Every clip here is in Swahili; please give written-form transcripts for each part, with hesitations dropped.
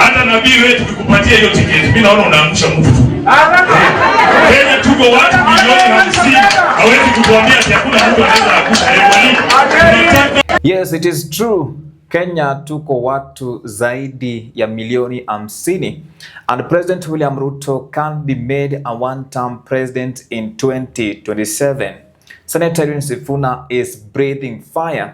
Hata nabii wewe tukikupatia hiyo tiketi, mimi naona unaangusha mtu tu. Kenya tuko watu milioni 50, hawezi kutuambia ati hakuna mtu anaweza angusha yeye. Yes, it is true. Kenya tuko watu zaidi ya milioni 50 and President William Ruto can be made a one-term president in 2027. Senator SIFUNA is breathing fire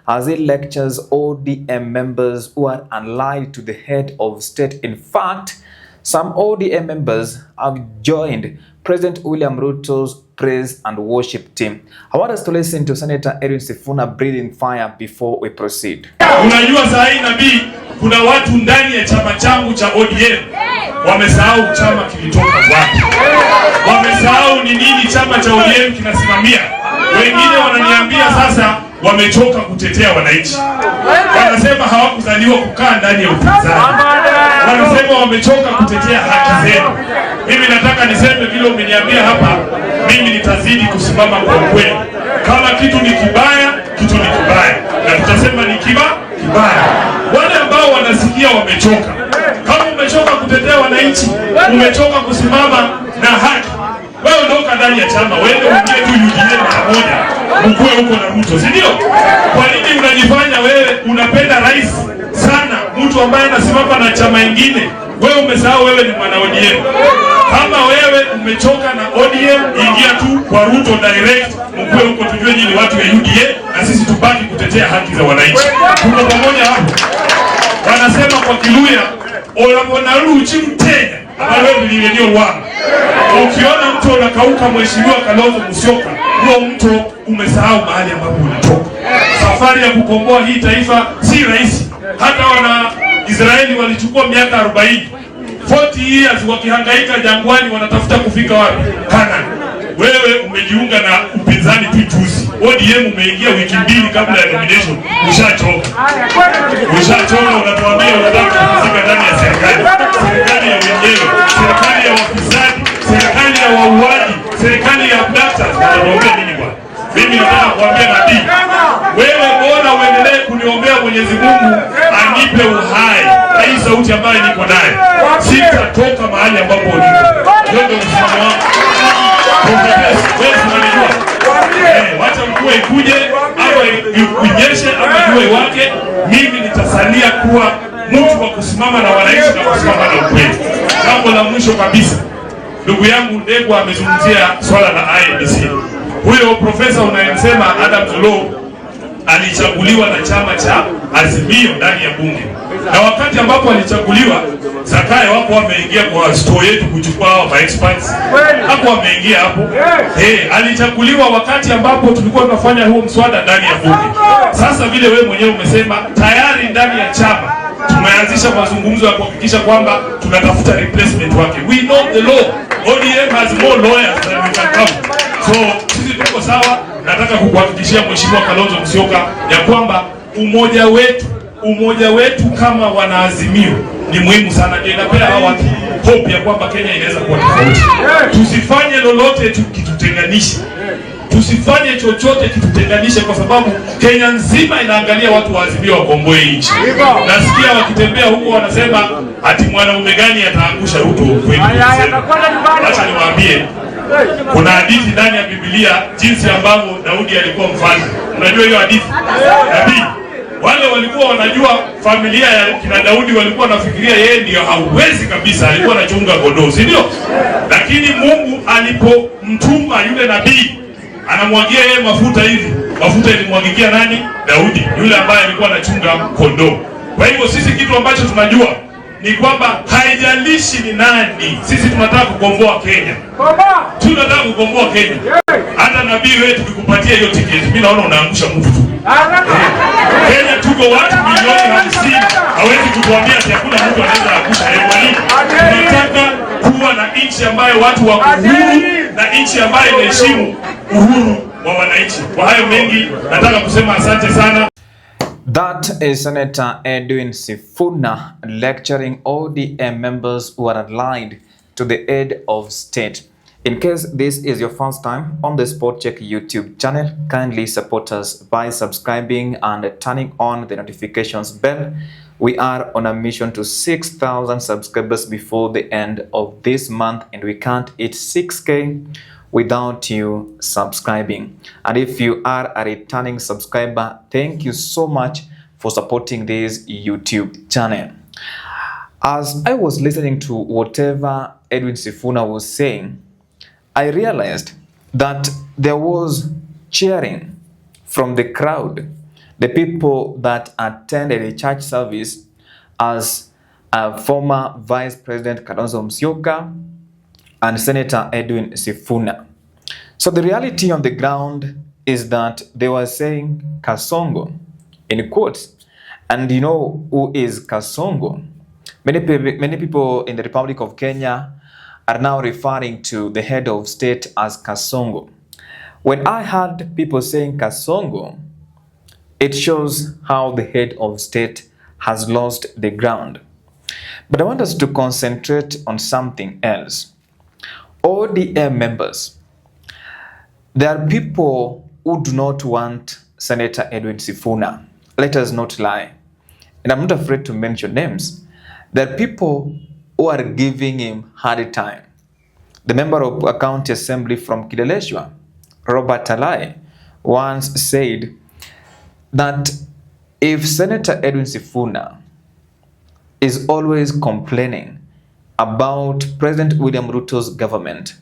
as he lectures ODM members who are allied to the head of state. In fact, some ODM members have joined President William Ruto's praise and worship team. I want us to listen to Senator SIFUNA breathing fire before we proceed. Unajua saa hii nabii, kuna watu ndani ya chama changu cha ODM wamesahau chama kilitoka wapi. Wamesahau ni nini chama cha ODM kinasimamia. Wengine wananiambia sasa wamechoka kutetea wananchi. Wanasema hawakuzaliwa kukaa ndani ya upinzani. Wanasema wamechoka kutetea haki zenu. Mimi nataka niseme vile umeniambia hapa, mimi nitazidi kusimama kwa ukweli. Kama kitu ni kibaya, kitu ni kibaya. Na tutasema ni kibaya. Wale ambao wanasikia wamechoka. Kama umechoka kutetea wananchi, umechoka kusimama na haki, wewe ondoka ndani ya chama, wewe uingie tu UDM mara moja, ukue huko na Ruto, si ndio? Kwa nini unajifanya wewe unapenda rais sana, mtu ambaye anasimama na chama kingine? Wewe umesahau wewe ni mwana ODM. Kama wewe umechoka na ODM, ingia tu kwa Ruto direct, ukue huko, tujue nyinyi watu ya UDA na sisi tubaki kutetea haki za wananchi. Tuko pamoja hapo. Wanasema kwa Kiluya, olabona ruchi mtenya, abalwe bilienio lwanga. Ukiona mtu unakauka, Mheshimiwa Kalonzo Musyoka, huo mtu umesahau mahali ambapo ulitoka. Safari ya kukomboa hii taifa si rahisi. Hata wana Israeli walichukua miaka 40 years wakihangaika jangwani, wanatafuta kufika wapi? Canaan. Wewe umejiunga na upinzani tu juzi. ODM umeingia wiki mbili kabla ya nomination. Ushachoka. Unatuambia unataka kufika ndani ya serikali. Serikali ya wenyewe, serikali ya wafisadi, serikali ya wauaji, serikali ya abductors. Unaombea nini bwana? Mimi nataka kuambia nabii, wewe bora uendelee kuniombea Mwenyezi Mungu anipe uhai. Na hii sauti ambayo niko nayo, sitatoka mahali ambapo niko. Ndio msimamo wangu. Wewe unanijua. Wacha mvua ikuje ama inyeshe ama jua iwake, mimi nitasalia kuwa mtu wa kusimama na wananchi na kusimama na ukweli. Jambo la mwisho kabisa, ndugu yangu Ndegwa amezungumzia swala la IEBC. Huyo profesa unayemsema Adam Zolo alichaguliwa na chama cha Azimio ndani ya bunge. Na wakati ambapo alichaguliwa, Zakayo wako wameingia kwa store yetu kuchukua hao experts. Hapo wameingia hapo. Alichaguliwa wakati ambapo tulikuwa tunafanya huo mswada ndani ya bunge. Sasa vile wewe mwenyewe umesema tayari ndani ya chama tumeanzisha mazungumzo ya kuhakikisha kwamba tunatafuta replacement wake. We know the law. ODM has more lawyers than we can count. So sisi tuko sawa. Nataka kukuhakikishia Mheshimiwa Kalonzo Musyoka ya kwamba umoja wetu kama wanaazimio ni muhimu sana. Inapea hawa watu hope ya kwamba Kenya inaweza kuwa tofauti. Tusifanye lolote kitutenganishe. Tusifanye chochote kitutenganishe, kwa sababu Kenya nzima inaangalia watu wa Azimio wakomboe nchi. Nasikia wakitembea huko wanasema ati mwanaume gani ataangusha Ruto kwetu. Acha niwaambie, kuna hadithi ndani ya Biblia jinsi ambavyo Daudi alikuwa mfalme. Unajua hiyo hadithi? Nabii wale walikuwa wanajua familia ya kina Daudi, walikuwa wanafikiria yeye ndio hauwezi kabisa, alikuwa anachunga kondoo, si ndio? Lakini Mungu alipomtuma yule nabii, anamwagia yeye mafuta hivi. Mafuta ilimwagikia nani? Daudi, yule ambaye alikuwa anachunga kondoo. Kwa hivyo sisi kitu ambacho tunajua ni kwamba haijalishi ni nani, sisi tunataka kukomboa Kenya. Tunataka kukomboa Kenya. Hata nabii wewe tukikupatia hiyo tiketi, mimi naona unaangusha mtu tu. Kenya tuko watu milioni 50, hawezi kutuambia ati hakuna mtu anaweza angusha yeye. Tunataka kuwa na nchi ambayo watu wako huru na nchi ambayo inaheshimu uhuru wa wananchi. Kwa hayo mengi nataka kusema asante sana. That is Senator SIFUNA lecturing ODM members who are aligned to the head of state. In case this is your first time on the Sport Check YouTube channel, kindly support us by subscribing and turning on the notifications bell We are on a mission to 6,000 subscribers before the end of this month, and we can't hit 6K without you subscribing. And if you are a returning subscriber, thank you so much for supporting this YouTube channel. As I was listening to whatever Edwin Sifuna was saying, I realized that there was cheering from the crowd, the people that attended a church service, as former Vice President Kalonzo Musyoka and Senator Edwin Sifuna. So the reality on the ground is that they were saying Kasongo in quotes. And you know who is Kasongo? Many people in the Republic of Kenya are now referring to the head of state as Kasongo. When I heard people saying Kasongo, it shows how the head of state has lost the ground. But I want us to concentrate on something else. ODM members, there are people who do not want Senator Edwin Sifuna. Let us not lie. And I'm not afraid to mention names. There are people who are giving him hard time. The member of a county assembly from Kileleshwa, Robert Talai, once said that if Senator Edwin Sifuna is always complaining about President William Ruto's government,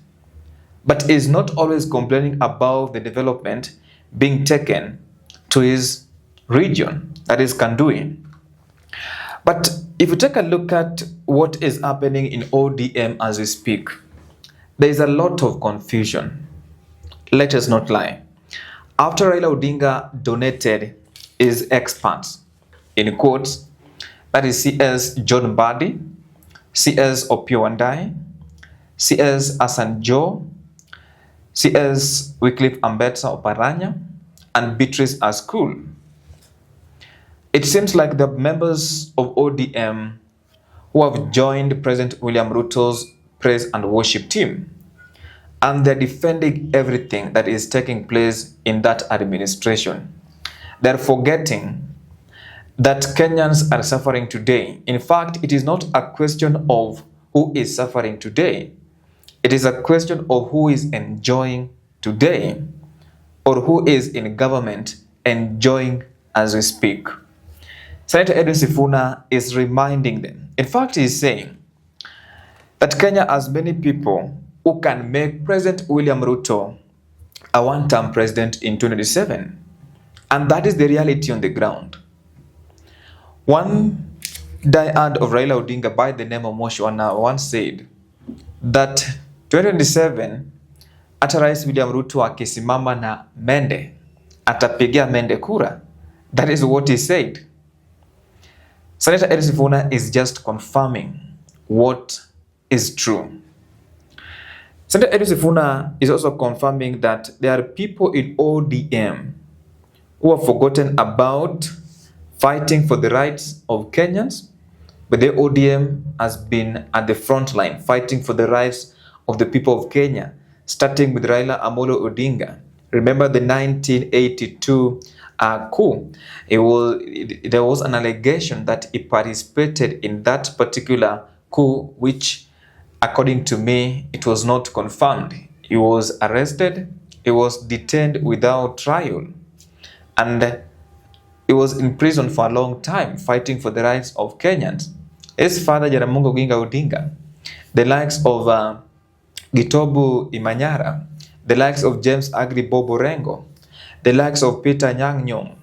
but is not always complaining about the development being taken to his region, that is Kandui. But if you take a look at what is happening in ODM as we speak, there is a lot of confusion. Let us not lie. After Raila Odinga donated his experts, in quotes, that is CS John Badi, CS Opio Wandai, CS Asanjo, CS Wycliffe Ambetsa Oparanya, and Beatrice Askul, it seems like the members of ODM who have joined President William Ruto's praise and worship team, and they're defending everything that is taking place in that administration. They're forgetting that Kenyans are suffering today. In fact, it is not a question of who is suffering today. It is a question of who is enjoying today, or who is in government enjoying as we speak. Senator Edwin Sifuna is reminding them. In fact, he is saying that Kenya has many people who can make President William Ruto a one-term president in 2027. And that is the reality on the ground. One diehard of Raila Odinga by the name of Moshwana once said that 2027, hata Rais William Ruto akisimama na Mende, atapigia Mende kura. That is what he said. Senator Edwin Sifuna is just confirming what is true. Senator Edwin Sifuna is also confirming that there are people in ODM who have forgotten about fighting for the rights of Kenyans, but the ODM has been at the front line fighting for the rights of the people of Kenya, starting with Raila Amolo Odinga. Remember the 1982 coup. There was an allegation that he participated in that particular coup, which, according to me, it was not confirmed. He was arrested, he was detained without trial, and he was in prison for a long time fighting for the rights of Kenyans. His father, Jaramogi Oginga Odinga, the likes of Gitobu Imanyara, the likes of James Agri Bobo Rengo, the likes of Peter Nyang' Nyong'o,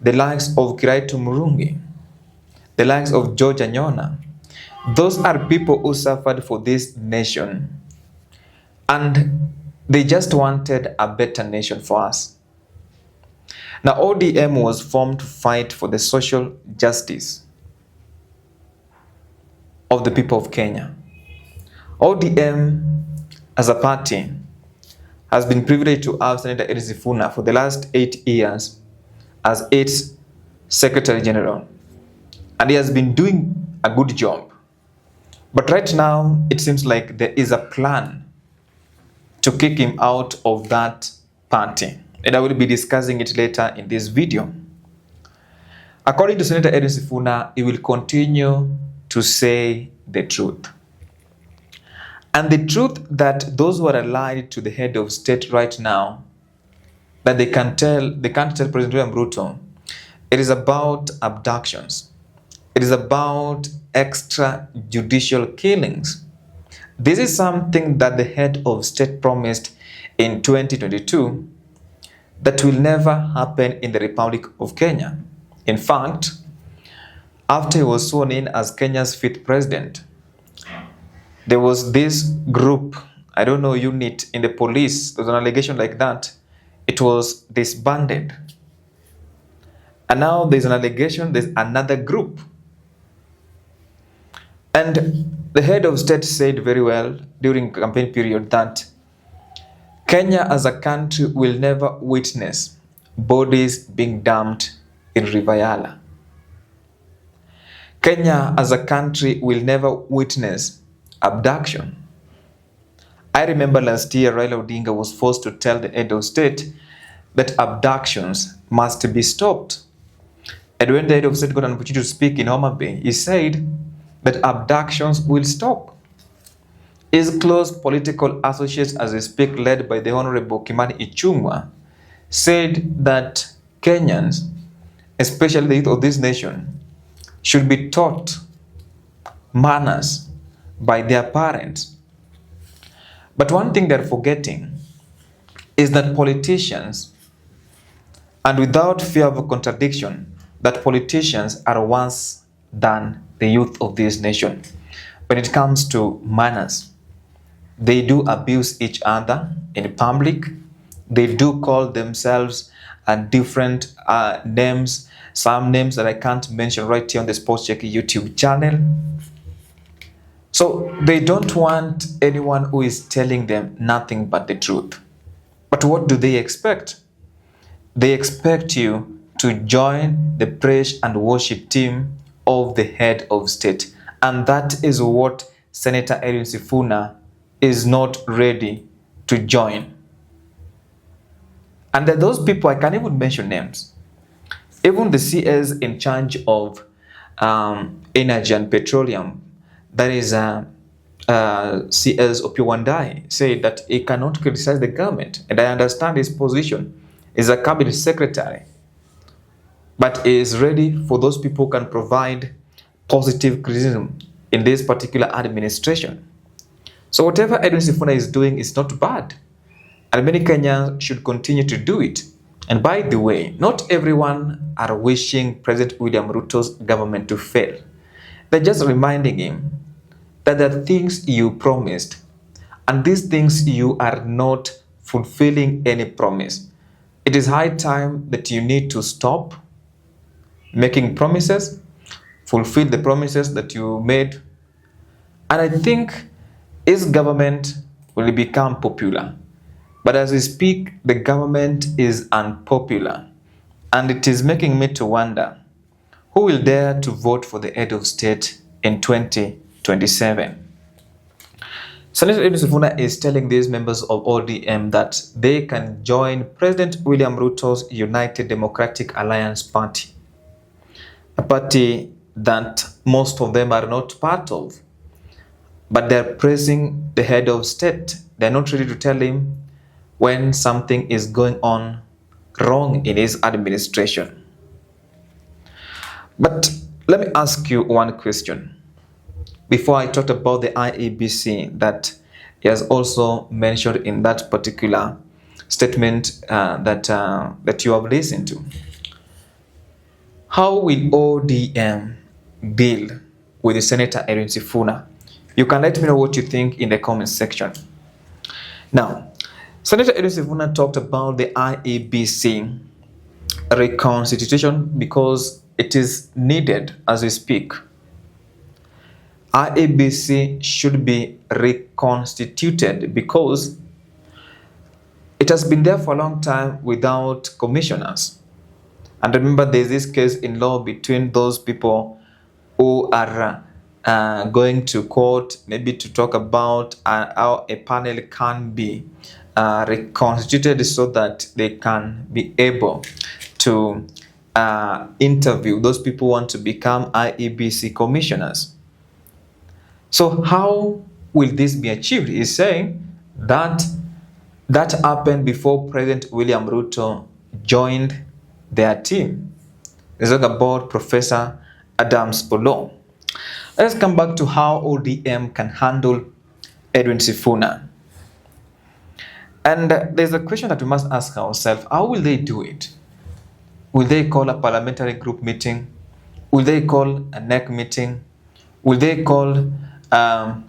the likes of Kiraitu Murungi, the likes of George Anyona. Those are people who suffered for this nation, and they just wanted a better nation for us. Now, ODM was formed to fight for the social justice of the people of Kenya. ODM as a party has been privileged to have Senator Edwin Sifuna for the last 8 years as its Secretary General, and he has been doing a good job. But right now, it seems like there is a plan to kick him out of that party, and I will be discussing it later in this video. According to Senator Edwin Sifuna, he will continue to say the truth. And the truth that those who are allied to the head of state right now, that they can't tell President William Ruto, it is about abductions. It is about extrajudicial killings. This is something that the head of state promised in 2022 that will never happen in the Republic of Kenya. In fact, after he was sworn in as Kenya's 5th president, there was this group, I don't know, unit in the police, there was an allegation like that. It was disbanded. And now there's an allegation, there's another group. And the head of state said very well during campaign period that Kenya as a country will never witness bodies being dumped in River Yala. Kenya as a country will never witness abduction. I remember last year Raila Odinga was forced to tell the head of state that abductions must be stopped. And when the head of state got an opportunity to speak in Homa Bay, he said that abductions will stop. His close political associates, as they speak, led by the Honorable Kimani Ichung'wah, said that Kenyans, especially the youth of this nation, should be taught manners by their parents. But one thing they're forgetting is that politicians, and without fear of a contradiction, that politicians are worse than the youth of this nation. When it comes to manners, they do abuse each other in public. They do call themselves different names, some names that I can't mention right here on the Sports Check YouTube channel. So they don't want anyone who is telling them nothing but the truth. But what do they expect? They expect you to join the praise and worship team of the head of state. And that is what Senator Edwin Sifuna is not ready to join. And then those people, I can't even mention names. Even the CS in charge of energy and petroleum, that is CS Opiyo Wandayi, said that he cannot criticize the government. And I understand his position. He's a cabinet secretary. But he is ready for those people who can provide positive criticism in this particular administration. So whatever Edwin Sifuna is doing is not bad. And many Kenyans should continue to do it. And by the way, not everyone are wishing President William Ruto's government to fail. They're just reminding him that there are things you promised, and these things you are not fulfilling any promise. It is high time that you need to stop making promises, fulfill the promises that you made. And I think his government will become popular. But as we speak, the government is unpopular. And it is making me to wonder, who will dare to vote for the head of state in 2027? Senator Edwin Sifuna is telling these members of ODM that they can join President William Ruto's United Democratic Alliance Party, a party that most of them are not part of. But they're praising the head of state. They're not ready to tell him when something is going on wrong in his administration. But let me ask you one question. Before I talked about the IEBC that he has also mentioned in that particular statement that you have listened to. How will ODM deal with the Senator Edwin Sifuna? You can let me know what you think in the comment section. Now, Senator Edwin Sifuna talked about the IEBC reconstitution because it is needed as we speak. IEBC should be reconstituted because it has been there for a long time without commissioners. And remember, there's this case in law between those people who are going to court, maybe to talk about how a panel can be reconstituted so that they can be able to interview those people who want to become IEBC commissioners. So how will this be achieved? He's saying that that happened before President William Ruto joined their team. Let's talk about Professor Adams Polo. Let's come back to how ODM can handle Edwin Sifuna. And there's a question that we must ask ourselves. How will they do it? Will they call a parliamentary group meeting? Will they call a NEC meeting? Will they call an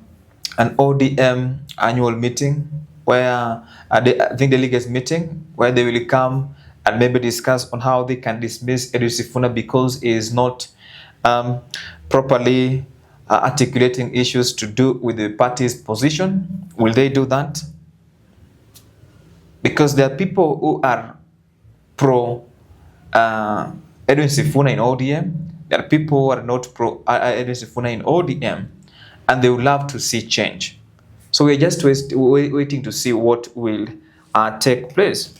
ODM annual meeting where I think delegates meeting where they will come and maybe discuss on how they can dismiss Edwin Sifuna because he is not properly articulating issues to do with the party's position? Will they do that? Because there are people who are pro Edwin Sifuna in ODM. There are people who are not pro Edwin Sifuna in ODM, and they would love to see change. So we're just waiting to see what will take place.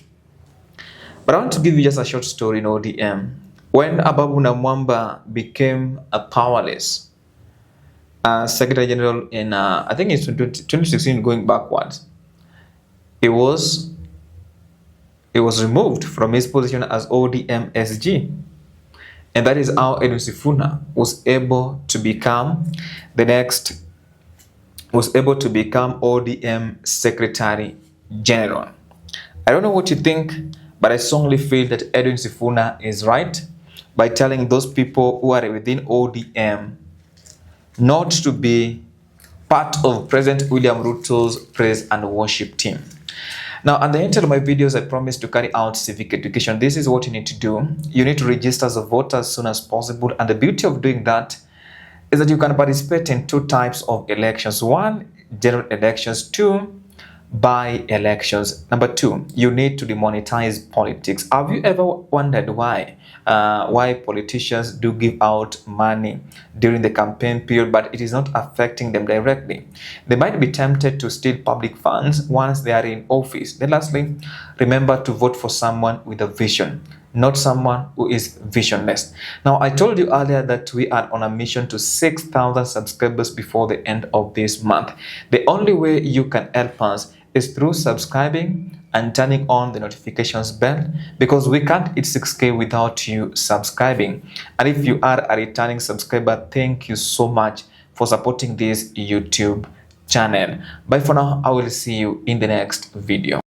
But I want to give you just a short story in ODM. When Ababu Namwamba became a powerless Secretary General in, I think it's 2016 going backwards, he was removed from his position as ODM SG. And that is how Edwin Sifuna was able to become ODM Secretary General. I don't know what you think, but I strongly feel that Edwin Sifuna is right by telling those people who are within ODM not to be part of President William Ruto's praise and worship team. Now, at the end of my videos, I promise to carry out civic education. This is what you need to do. You need to register as a voter as soon as possible. And the beauty of doing that is that you can participate in two types of elections. One, general elections. Two, by-elections. Number two, you need to demonetize politics. Have you ever wondered why politicians do give out money during the campaign period, but it is not affecting them directly? They might be tempted to steal public funds once they are in office. Then lastly, remember to vote for someone with a vision, not someone who is visionless. Now, I told you earlier that we are on a mission to 6,000 subscribers before the end of this month. The only way you can help us is through subscribing and turning on the notifications bell, because we can't hit 6K without you subscribing. And if you are a returning subscriber, thank you so much for supporting this YouTube channel. Bye for now. I will see you in the next video.